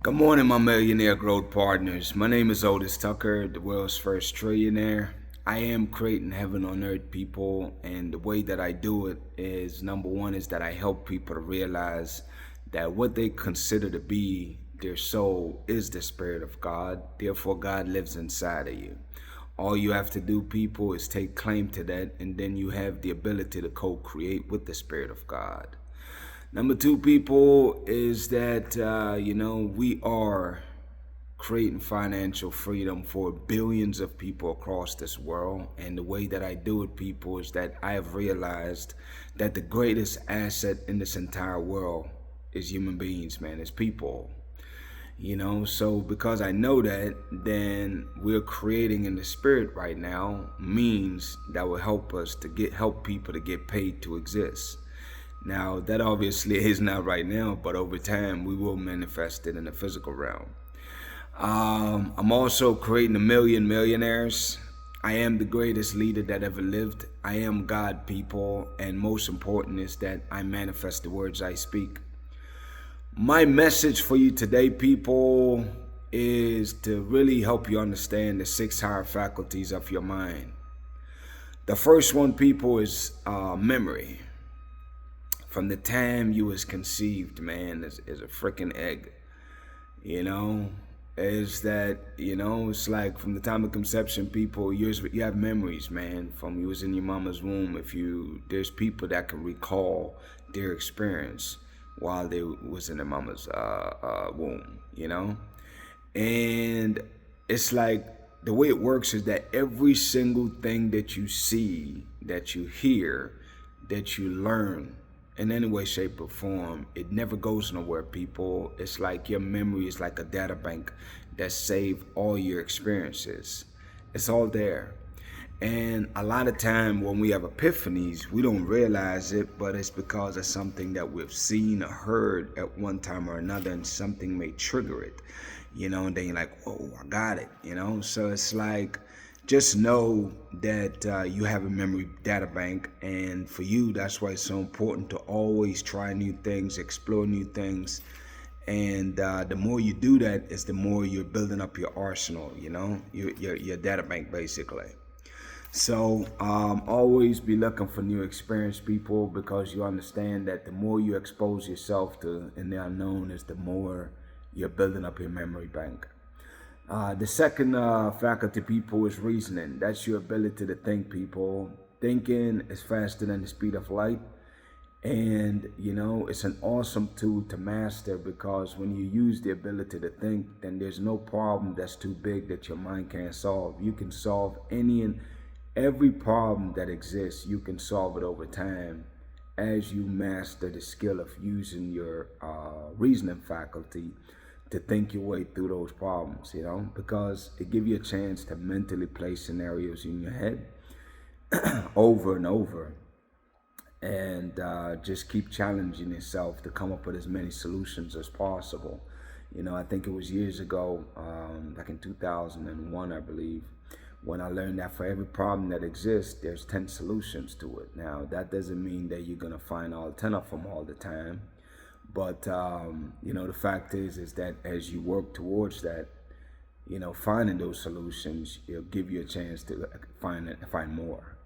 Good morning, my millionaire growth partners. My name is Otis Tucker, the world's first trillionaire. I am creating heaven on earth, people, and the way that I do it is number one is that I help people to realize that what they consider to be their soul is the spirit of God. Therefore, God lives inside of you. All you have to do, people, is take claim to that, and then you have the ability to co-create with the spirit of God. Number two, people, is that, we are creating financial freedom for billions of people across this world. And the way that I do it, people, is that I have realized that the greatest asset in this entire world is human beings, man, is people. So because I know that, then we're creating in the spirit right now means that will help us to help people to get paid to exist. Now, that obviously is not right now, but over time we will manifest it in the physical realm. I'm also creating a million millionaires. I am the greatest leader that ever lived. I am God, people, and most important is that I manifest the words I speak. My message for you today, people, is to really help you understand the 6 higher faculties of your mind. The first one, people, is memory. From the time you was conceived, man, is a freaking egg. You know, is that, it's like from the time of conception, people, you have memories, man, from you was in your mama's womb. There's people that can recall their experience while they was in their mama's womb. And it's like the way it works is that every single thing that you see, that you hear, that you learn in any way, shape, or form, it never goes nowhere, people. It's like your memory is like a data bank that save all your experiences. It's all there. And a lot of time when we have epiphanies, we don't realize it, but it's because of something that we've seen or heard at one time or another, and something may trigger it, and then you're like, oh, I got it. So it's like, just know that you have a memory data bank, and for you, that's why it's so important to always try new things, explore new things. And the more you do that, is the more you're building up your arsenal, your data bank, basically. So always be looking for new experience, people, because you understand that the more you expose yourself to in the unknown is the more you're building up your memory bank. The second faculty, people, is reasoning. That's your ability to think, people. Thinking is faster than the speed of light. And, it's an awesome tool to master, because when you use the ability to think, then there's no problem that's too big that your mind can't solve. You can solve any and every problem that exists. You can solve it over time as you master the skill of using your reasoning faculty to think your way through those problems, because it gives you a chance to mentally play scenarios in your head over and over, and just keep challenging yourself to come up with as many solutions as possible. I think it was years ago, back in 2001, I believe, when I learned that for every problem that exists, there's 10 solutions to it. Now, that doesn't mean that you're going to find all 10 of them all the time. But, the fact is that as you work towards that, finding those solutions, it'll give you a chance to find more.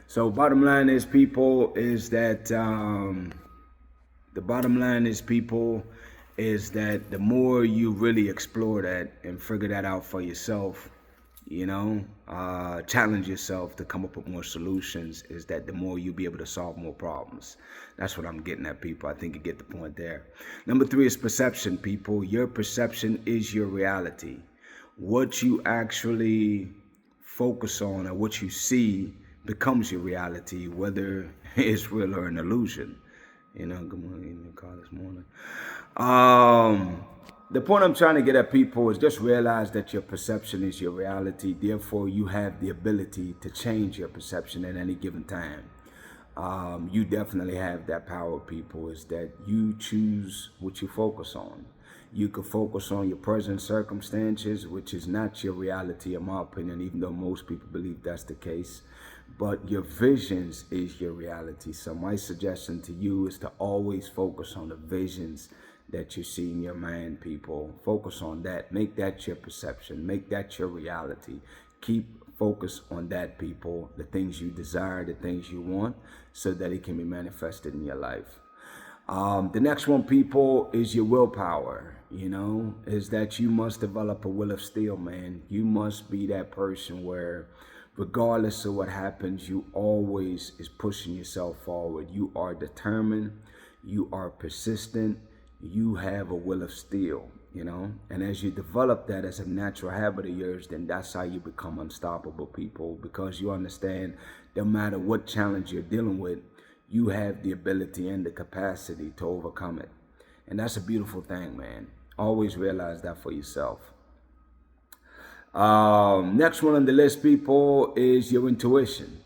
So bottom line is, people, is that the bottom line is, people, is that the more you really explore that and figure that out for yourself, challenge yourself to come up with more solutions, is that the more you'll be able to solve more problems. That's what I'm getting at, people. I think you get the point there. Number three is perception, people. Your perception is your reality. What you actually focus on or what you see becomes your reality, whether it's real or an illusion. Good morning, call this morning. The point I'm trying to get at, people, is just realize that your perception is your reality. Therefore, you have the ability to change your perception at any given time. You definitely have that power, people, is that you choose what you focus on. You can focus on your present circumstances, which is not your reality, in my opinion, even though most people believe that's the case. But your visions is your reality. So my suggestion to you is to always focus on the visions that you see in your mind, people. Focus on that. Make that your perception. Make that your reality. Keep focus on that, people. The things you desire, the things you want, so that it can be manifested in your life. The next one, people, is your willpower. Is that you must develop a will of steel, man. You must be that person where, regardless of what happens, you always is pushing yourself forward. You are determined. You are persistent. You have a will of steel. And as you develop that as a natural habit of yours, then that's how you become unstoppable, people, because you understand no matter what challenge you're dealing with, you have the ability and the capacity to overcome it. And that's a beautiful thing, man. Always realize that for yourself. Next one on the list, people, is your intuition.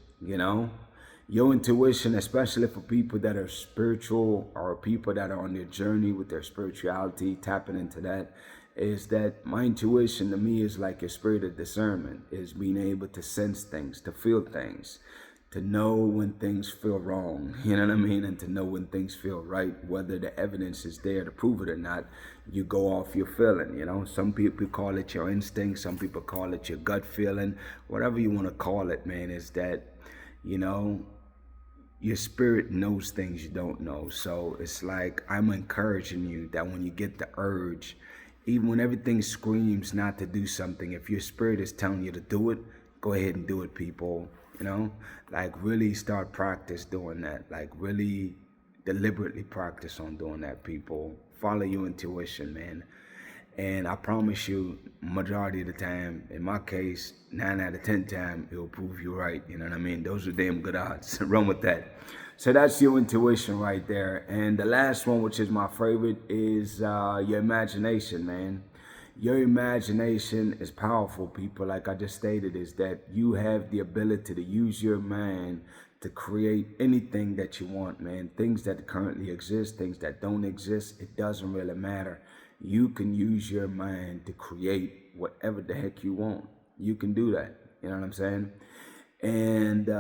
Your intuition, especially for people that are spiritual or people that are on their journey with their spirituality, tapping into that, is that my intuition to me is like your spirit of discernment, is being able to sense things, to feel things, to know when things feel wrong, and to know when things feel right, whether the evidence is there to prove it or not. You go off your feeling. Some people call it your instinct, some people call it your gut feeling, whatever you want to call it, man. Is that your spirit knows things you don't know. So it's like I'm encouraging you that when you get the urge, even when everything screams not to do something, if your spirit is telling you to do it, go ahead and do it, people. Like really start practice doing that. Like really deliberately practice on doing that, people. Follow your intuition, man. And I promise you, majority of the time, in my case, 9 out of 10 times, it'll prove you right. You know what I mean? Those are damn good odds. Run with that. So that's your intuition right there. And the last one, which is my favorite, is your imagination, man. Your imagination is powerful, people. Like I just stated, is that you have the ability to use your mind to create anything that you want, man. Things that currently exist, things that don't exist, it doesn't really matter. You can use your mind to create whatever the heck you want. You can do that. You know what I'm saying? And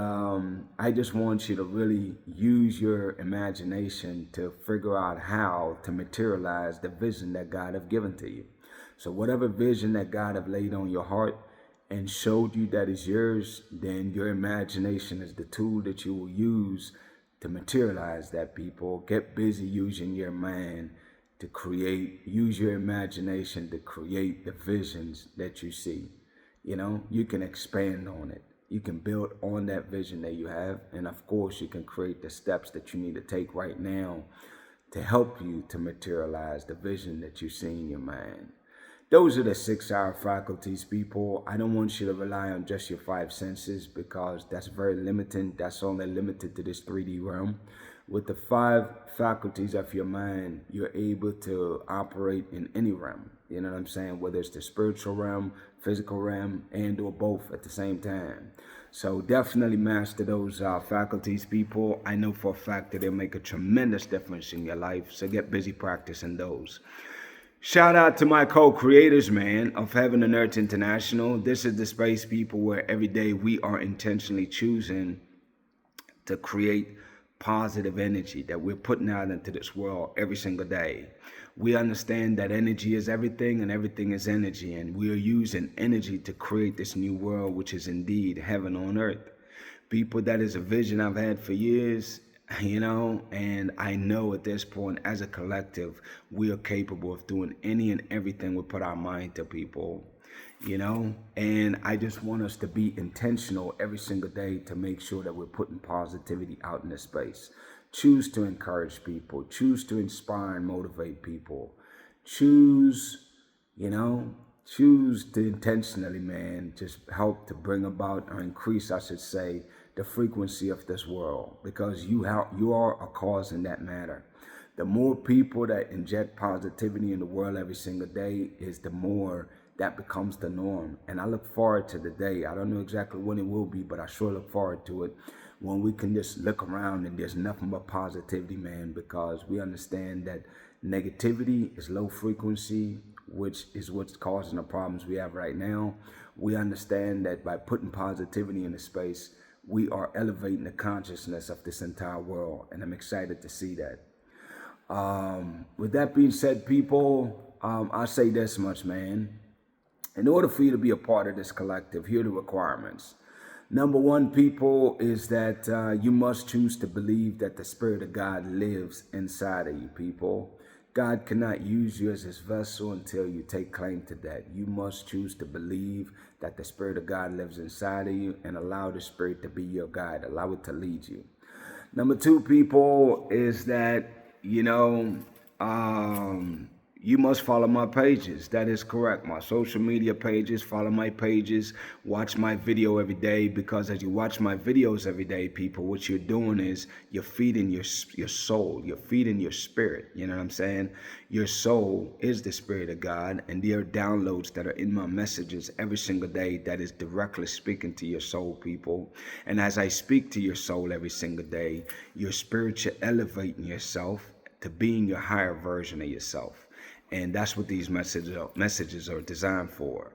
I just want you to really use your imagination to figure out how to materialize the vision that God have given to you. So whatever vision that God have laid on your heart and showed you that is yours, then your imagination is the tool that you will use to materialize that, people. Get busy using your mind to create. Use your imagination to create the visions that you see. You can expand on it. You can build on that vision that you have. And of course, you can create the steps that you need to take right now to help you to materialize the vision that you see in your mind. Those are the 6-hour faculties, people. I don't want you to rely on just your 5 senses, because that's very limiting. That's only limited to this 3D realm. With the 5 faculties of your mind, you're able to operate in any realm. You know what I'm saying? Whether it's the spiritual realm, physical realm, and or both at the same time. So definitely master those faculties, people. I know for a fact that they'll make a tremendous difference in your life. So get busy practicing those. Shout out to my co-creators, man, of Heaven and Earth International. This is the space, people, where every day we are intentionally choosing to create positive energy that we're putting out into this world every single day. We understand that energy is everything and everything is energy, and we are using energy to create this new world, which is indeed heaven on earth. People, that is a vision I've had for years. And I know at this point, as a collective, we are capable of doing any and everything we put our mind to, people, and I just want us to be intentional every single day to make sure that we're putting positivity out in the space. Choose to encourage people, choose to inspire and motivate people, choose to intentionally, man, just help to bring about or increase, I should say, the frequency of this world, because you are a cause in that matter. The more people that inject positivity in the world every single day is the more that becomes the norm. And I look forward to the day. I don't know exactly when it will be, but I sure look forward to it, when we can just look around and there's nothing but positivity, man, because we understand that negativity is low frequency, which is what's causing the problems we have right now. We understand that by putting positivity in the space, we are elevating the consciousness of this entire world, and I'm excited to see that. With that being said, people, I say this much, man. In order for you to be a part of this collective, here are the requirements. Number one, people, is that you must choose to believe that the Spirit of God lives inside of you, people. God cannot use you as his vessel until you take claim to that. You must choose to believe that the Spirit of God lives inside of you and allow the Spirit to be your guide. Allow it to lead you. Number two, people, is that, you know, you must follow my pages. That is correct. My social media pages, follow my pages, watch my video every day, because as you watch my videos every day, people, what you're doing is you're feeding your soul. You're feeding your spirit. You know what I'm saying? Your soul is the Spirit of God, and there are downloads that are in my messages every single day that is directly speaking to your soul, people. And as I speak to your soul every single day, your spirit should elevate yourself to being your higher version of yourself. And that's what these messages are designed for.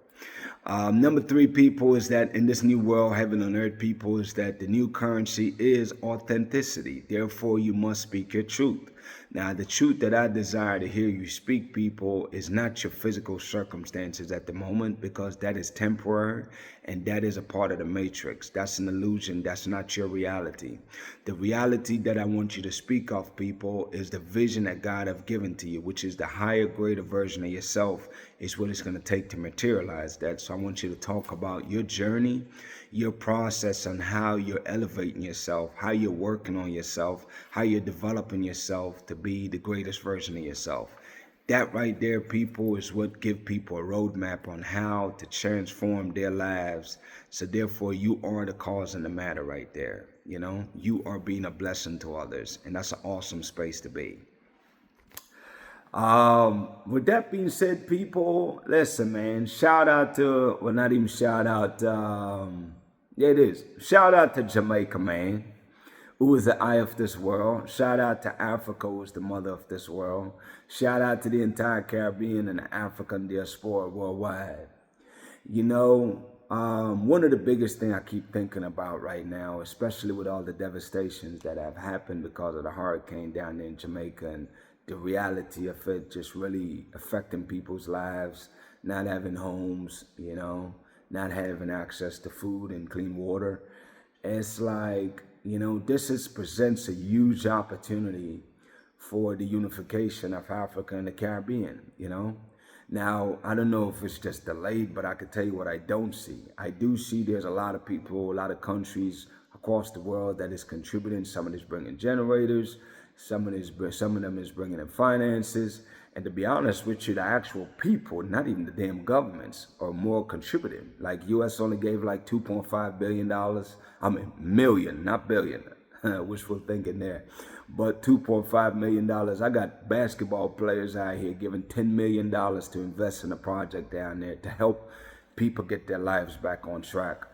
Number three, people, is that in this new world, heaven on earth, people, is that the new currency is authenticity. Therefore, you must speak your truth. Now, the truth that I desire to hear you speak, people, is not your physical circumstances at the moment, because that is temporary and that is a part of the matrix. That's an illusion. That's not your reality. The reality that I want you to speak of, people, is the vision that God have given to you, which is the higher, greater version of yourself, is what it's going to take to materialize that. So I want you to talk about your journey, your process, on how you're elevating yourself, how you're working on yourself, how you're developing yourself to be the greatest version of yourself. That right there, people, is what give people a roadmap on how to transform their lives. So therefore, you are the cause and the matter right there. You know, you are being a blessing to others, and that's an awesome space to be. With that being said, people, listen, man, shout out to, well, not even shout out, yeah, it is. Shout out to Jamaica, man, who is the eye of this world. Shout out to Africa, who is the mother of this world. Shout out to the entire Caribbean and the African diaspora worldwide. You know, one of the biggest things I keep thinking about right now, especially with all the devastations that have happened because of the hurricane down there in Jamaica, and the reality of it just really affecting people's lives, not having homes, you know, not having access to food and clean water. It's like, you know, presents a huge opportunity for the unification of Africa and the Caribbean, you know. Now, I don't know if it's just delayed, but I can tell you what I don't see. I do see there's a lot of people, a lot of countries across the world that is contributing. Some of it is bringing generators, some of them is bringing in finances. And to be honest with you, the actual people, not even the damn governments, are more contributing. Like U.S. only gave like $2.5 billion. I mean, million, not billion. Wishful thinking there. But $2.5 million. I got basketball players out here giving $10 million to invest in a project down there to help people get their lives back on track.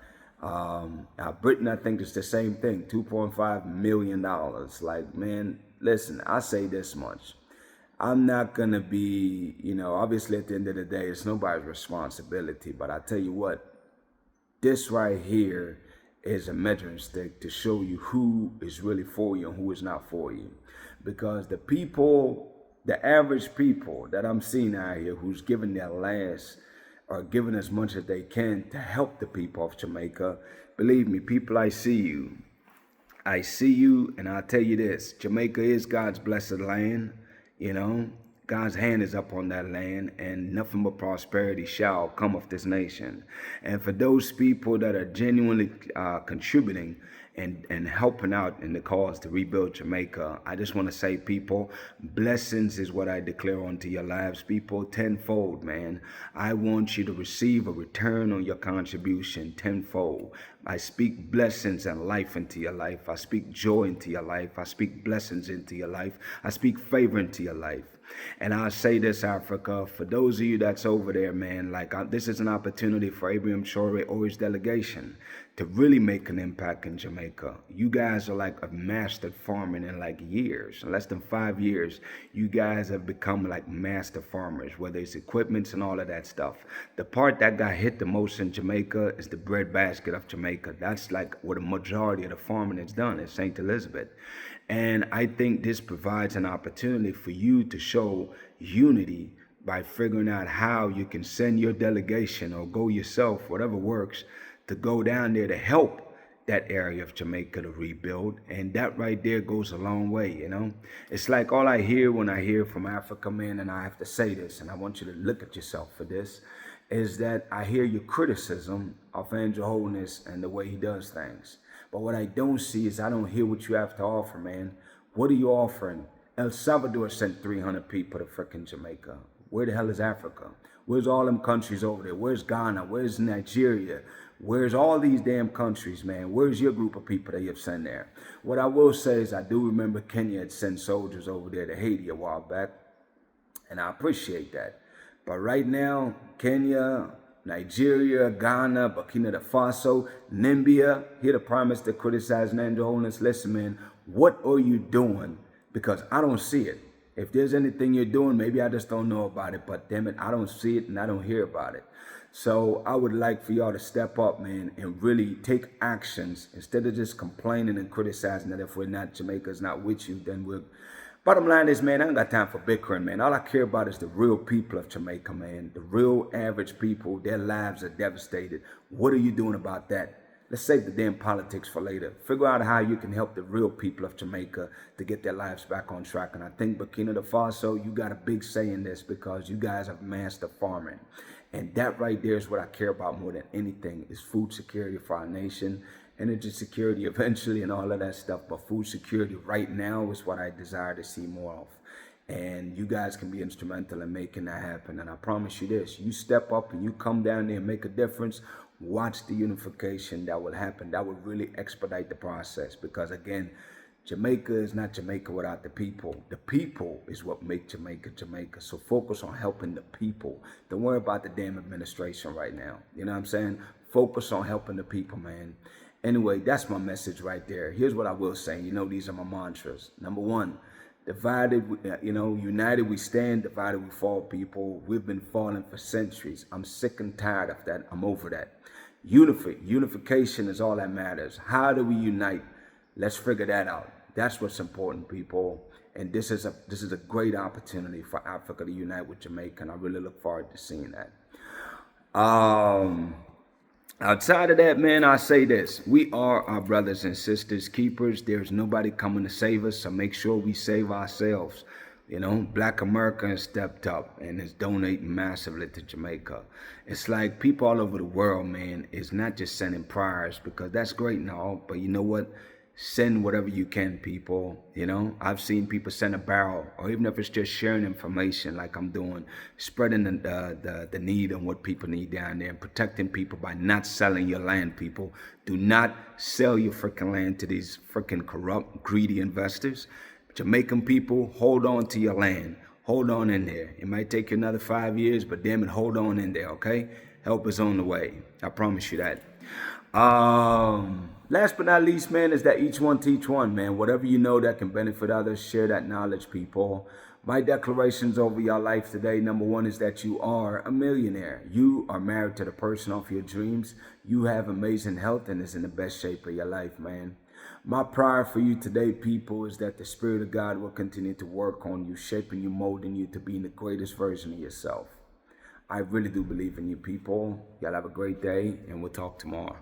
Britain, I think, is the same thing, $2.5 million. Like, man, listen, I say this much. I'm not going to be, you know, obviously at the end of the day, it's nobody's responsibility. But I tell you what, this right here is a measuring stick to show you who is really for you and who is not for you. Because the people, the average people that I'm seeing out here who's giving their last or giving as much as they can to help the people of Jamaica, believe me, people, I see you. I see you, and I'll tell you this, Jamaica is God's blessed land, you know. God's hand is up on that land, and nothing but prosperity shall come of this nation. And for those people that are genuinely contributing and helping out in the cause to rebuild Jamaica, I just want to say, people, blessings is what I declare onto your lives, people, tenfold, man. I want you to receive a return on your contribution tenfold. I speak blessings and life into your life. I speak joy into your life. I speak blessings into your life. I speak favor into your life. And I'll say this, Africa, for those of you that's over there, man, like this is an opportunity for Abraham Shore or his delegation to really make an impact in Jamaica. You guys are like a mastered farming in like years. In less than 5 years, you guys have become like master farmers, whether it's equipments and all of that stuff. The part that got hit the most in Jamaica is the breadbasket of Jamaica. That's like where the majority of the farming is done in St. Elizabeth. And I think this provides an opportunity for you to show unity by figuring out how you can send your delegation or go yourself, whatever works, to go down there to help that area of Jamaica to rebuild. And that right there goes a long way, you know? It's like all I hear when I hear from Africa, man, and I have to say this, and I want you to look at yourself for this, is that I hear your criticism of Andrew Holiness and the way he does things. But what I don't see is I don't hear what you have to offer, man. What are you offering? El Salvador sent 300 people to frickin' Jamaica. Where the hell is Africa? Where's all them countries over there? Where's Ghana? Where's Nigeria? Where's all these damn countries, man? Where's your group of people that you've sent there? What I will say is I do remember Kenya had sent soldiers over there to Haiti a while back, and I appreciate that. But right now, Kenya, Nigeria, Ghana, Burkina Faso, Namibia, here the Prime Minister criticizing Andrew Holness. Listen, man, what are you doing? Because I don't see it. If there's anything you're doing, maybe I just don't know about it. But damn it, I don't see it and I don't hear about it. So I would like for y'all to step up, man, and really take actions instead of just complaining and criticizing that if we're not, Jamaica's not with you, then we're... Bottom line is, man, I ain't got time for bickering, man. All I care about is the real people of Jamaica, man. The real average people, their lives are devastated. What are you doing about that? Let's save the damn politics for later. Figure out how you can help the real people of Jamaica to get their lives back on track. And I think Burkina Faso, you got a big say in this because you guys have mastered farming. And that right there is what I care about more than anything, is food security for our nation, energy security eventually, and all of that stuff. But food security right now is what I desire to see more of. And you guys can be instrumental in making that happen. And I promise you this, you step up and you come down there and make a difference, watch the unification that will happen. That will really expedite the process. Because again, Jamaica is not Jamaica without the people. The people is what make Jamaica Jamaica. So focus on helping the people. Don't worry about the damn administration right now. You know what I'm saying? Focus on helping the people, man. Anyway, that's my message right there. Here's what I will say. You know, these are my mantras. Number one, divided, united we stand, divided we fall, people. We've been falling for centuries. I'm sick and tired of that. I'm over that. Unification is all that matters. How do we unite? Let's figure that out. That's what's important, people. And this is a great opportunity for Africa to unite with Jamaica, and I really look forward to seeing that. Outside of that, man, I say this. We are our brothers and sisters keepers. There's nobody coming to save us, so make sure we save ourselves. You know, Black America has stepped up and is donating massively to Jamaica. It's like people all over the world, man, is not just sending prayers, because that's great and all, but you know what? Send whatever you can, people. You know, I've seen people send a barrel, or even if it's just sharing information like I'm doing, spreading the need and what people need down there, and protecting people by not selling your land, people. Do not sell your freaking land to these freaking corrupt, greedy investors. Jamaican people, hold on to your land. Hold on in there. It might take you another 5 years, but damn it, hold on in there, okay? Help is on the way. I promise you that. Last but not least, man, is that each one teach one, man. Whatever you know that can benefit others, share that knowledge, people. My declarations over your life today, number one, is that you are a millionaire. You are married to the person of your dreams. You have amazing health and is in the best shape of your life, man. My prayer for you today, people, is that the Spirit of God will continue to work on you, shaping you, molding you to being the greatest version of yourself. I really do believe in you, people. Y'all have a great day, and we'll talk tomorrow.